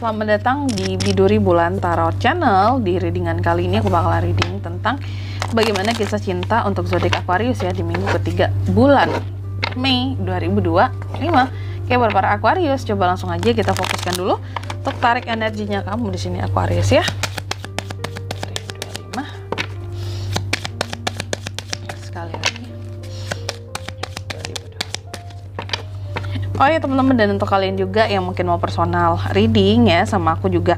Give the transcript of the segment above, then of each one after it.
Selamat datang di Biduri Bulan Tarot Channel. Di readingan kali ini aku bakal reading tentang bagaimana kisah cinta untuk zodiak Aquarius ya di minggu ketiga bulan Mei 2025. Oke, buat para Aquarius, coba langsung aja kita fokuskan dulu untuk tarik energinya kamu di sini Aquarius ya. 25. Sekali lagi. Oh ya teman-teman, dan untuk kalian juga yang mungkin mau personal reading ya sama aku juga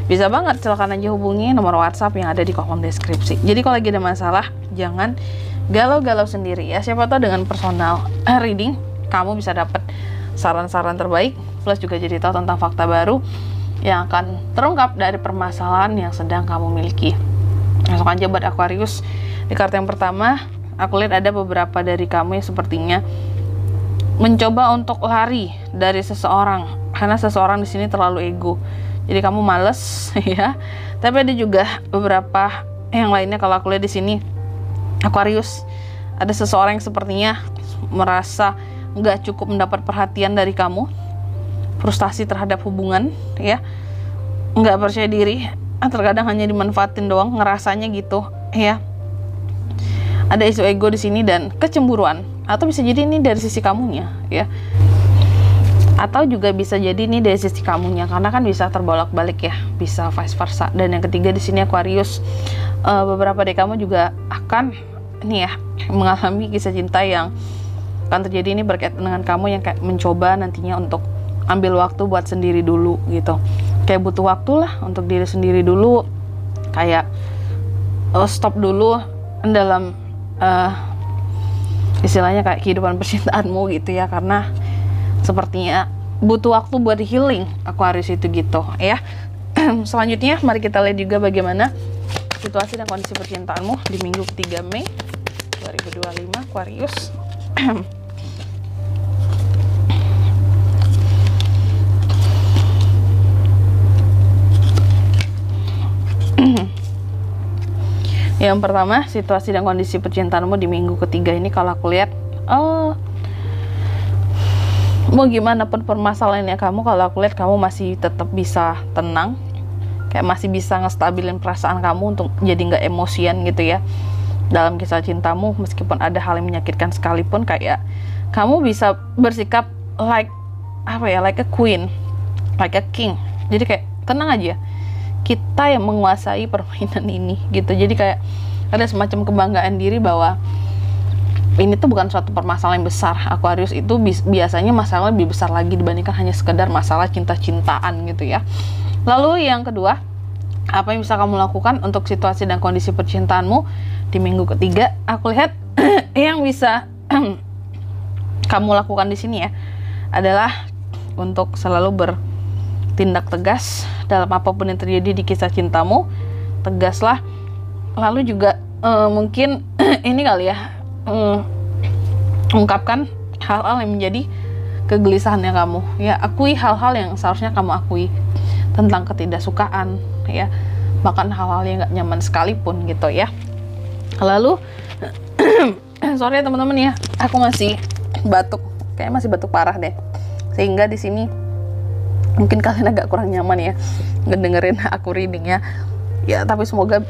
bisa banget, silakan aja hubungi nomor WhatsApp yang ada di kolom deskripsi. Jadi kalau lagi ada masalah jangan galau-galau sendiri ya, siapa tahu dengan personal reading kamu bisa dapat saran-saran terbaik, plus juga jadi tahu tentang fakta baru yang akan terungkap dari permasalahan yang sedang kamu miliki. Langsung aja buat Aquarius, di kartu yang pertama aku lihat ada beberapa dari kamu yang sepertinya mencoba untuk lari dari seseorang karena seseorang di sini terlalu ego. Jadi kamu males ya. Tapi ada juga beberapa yang lainnya. Kalau aku lihat di sini Aquarius, ada seseorang yang sepertinya merasa nggak cukup mendapat perhatian dari kamu, frustasi terhadap hubungan ya, nggak percaya diri, terkadang hanya dimanfaatin doang, ngerasanya gitu ya. Ada isu ego di sini dan kecemburuan, atau bisa jadi ini dari sisi kamunya ya, atau juga bisa jadi ini dari sisi kamunya, karena kan bisa terbolak-balik ya, bisa vice versa. Dan yang ketiga di sini Aquarius, beberapa dari kamu juga akan ini ya mengalami kisah cinta yang akan terjadi ini berkaitan dengan kamu yang kayak mencoba nantinya untuk ambil waktu buat sendiri dulu gitu, kayak butuh waktu lah untuk diri sendiri dulu, kayak stop dulu dalam istilahnya kayak kehidupan percintaanmu gitu ya, karena sepertinya butuh waktu buat healing Aquarius itu gitu ya. Selanjutnya mari kita lihat juga bagaimana situasi dan kondisi percintaanmu di minggu ketiga Mei 2025 Aquarius. Yang pertama, situasi dan kondisi percintaanmu di minggu ketiga ini kalau aku lihat, mau gimana pun permasalahannya kamu, kalau aku lihat kamu masih tetap bisa tenang, kayak masih bisa ngestabilin perasaan kamu untuk jadi nggak emosian gitu ya dalam kisah cintamu. Meskipun ada hal yang menyakitkan sekalipun, kayak kamu bisa bersikap like apa ya, like a queen, like a king. Jadi kayak tenang aja, kita yang menguasai permainan ini gitu. Jadi kayak ada semacam kebanggaan diri bahwa ini tuh bukan suatu permasalahan yang besar. Aquarius itu biasanya masalah lebih besar lagi dibandingkan hanya sekedar masalah cinta-cintaan gitu ya. Lalu yang kedua, apa yang bisa kamu lakukan untuk situasi dan kondisi percintaanmu di minggu ketiga? Aku lihat yang bisa kamu lakukan di sini ya adalah untuk selalu bertindak tegas dalam apapun yang terjadi di kisah cintamu. Tegaslah. Lalu juga mungkin ini kali ya, ungkapkan hal-hal yang menjadi kegelisahannya kamu ya. Akui hal-hal yang seharusnya kamu akui tentang ketidaksukaan ya, bahkan hal-hal yang gak nyaman sekalipun gitu ya. Lalu sorry ya teman-teman ya, aku masih batuk, kayaknya masih batuk parah deh, sehingga di sini mungkin kalian agak kurang nyaman ya ngedengerin aku reading ya, tapi semoga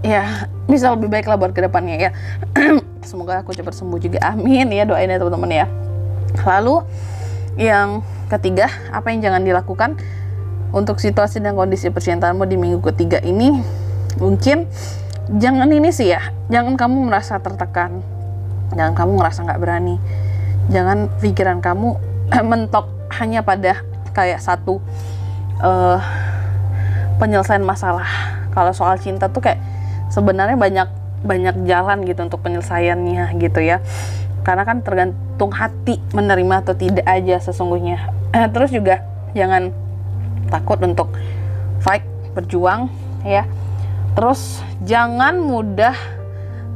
ya bisa lebih baik lah buat kedepannya ya. Semoga aku cepat sembuh juga, amin ya, doain ya teman-teman ya. Lalu yang ketiga, apa yang jangan dilakukan untuk situasi dan kondisi percintaanmu di minggu ketiga ini? Mungkin jangan ini sih ya, jangan kamu merasa tertekan, jangan kamu ngerasa nggak berani, jangan pikiran kamu mentok hanya pada kayak satu penyelesaian masalah. Kalau soal cinta tuh kayak sebenarnya banyak jalan gitu untuk penyelesaiannya gitu ya, karena kan tergantung hati menerima atau tidak aja sesungguhnya. Terus juga jangan takut untuk fight, berjuang ya. Terus jangan mudah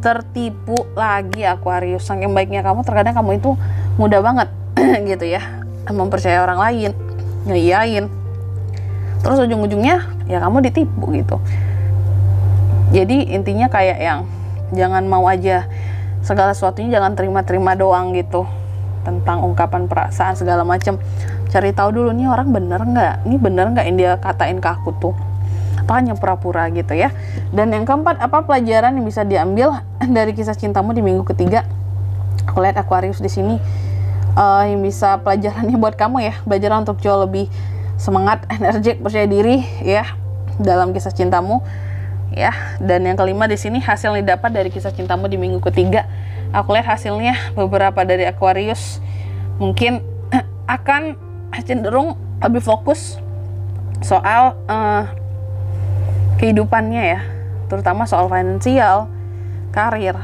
tertipu lagi Aquarius. Saking baiknya kamu, terkadang kamu itu mudah banget gitu ya mempercayai orang lain, ngeyain, terus ujung-ujungnya ya kamu ditipu gitu. Jadi intinya kayak yang jangan mau aja segala sesuatunya, jangan terima-terima doang gitu. tentang ungkapan perasaan segala macam. Cari tahu dulu nih orang bener nggak, ini bener nggak yang dia katain ke aku tuh, atau hanya pura-pura gitu ya. Dan yang keempat, apa pelajaran yang bisa diambil dari kisah cintamu di minggu ketiga? Aku lihat Aquarius di sini yang bisa pelajarannya buat kamu ya, belajar untuk jauh lebih semangat, energik, percaya diri ya dalam kisah cintamu ya. Dan yang kelima di sini, hasil yang didapat dari kisah cintamu di minggu ketiga. Aku lihat hasilnya beberapa dari Aquarius mungkin akan cenderung lebih fokus soal kehidupannya ya, terutama soal finansial, karir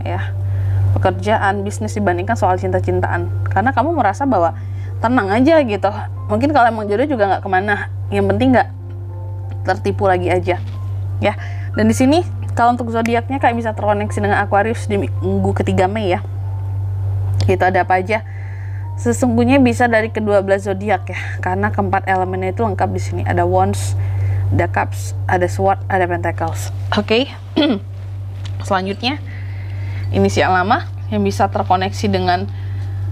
ya, pekerjaan, bisnis, dibandingkan soal cinta-cintaan. Karena kamu merasa bahwa tenang aja gitu. Mungkin kalau emang jodoh juga nggak kemana, yang penting nggak tertipu lagi aja ya. Dan di sini kalau untuk zodiaknya kayak bisa terkoneksi dengan Aquarius di minggu ketiga Mei ya. Itu ada apa aja? Sesungguhnya bisa dari kedua belas zodiak ya, karena keempat elemennya itu lengkap di sini. Ada Wands, ada Cups, ada Sword, ada Pentacles. Oke. Selanjutnya inisial nama yang bisa terkoneksi dengan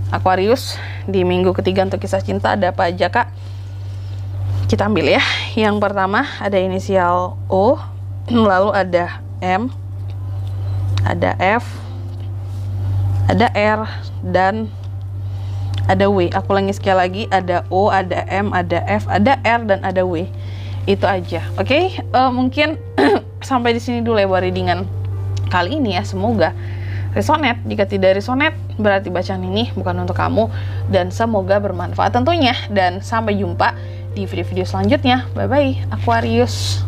Aquarius di minggu ketiga untuk kisah cinta ada apa aja kak? Kita ambil ya. Yang pertama ada inisial O, lalu ada M, ada F, ada R, dan ada W. Aku ulangi sekali lagi, ada O, ada M, ada F, ada R, dan ada W. Itu aja. Oke, mungkin sampai di sini dulu ya readingan kali ini ya. Semoga resonate. Jika tidak resonate, berarti bacaan ini bukan untuk kamu, dan semoga bermanfaat tentunya. Dan sampai jumpa di video-video selanjutnya. Bye bye Aquarius.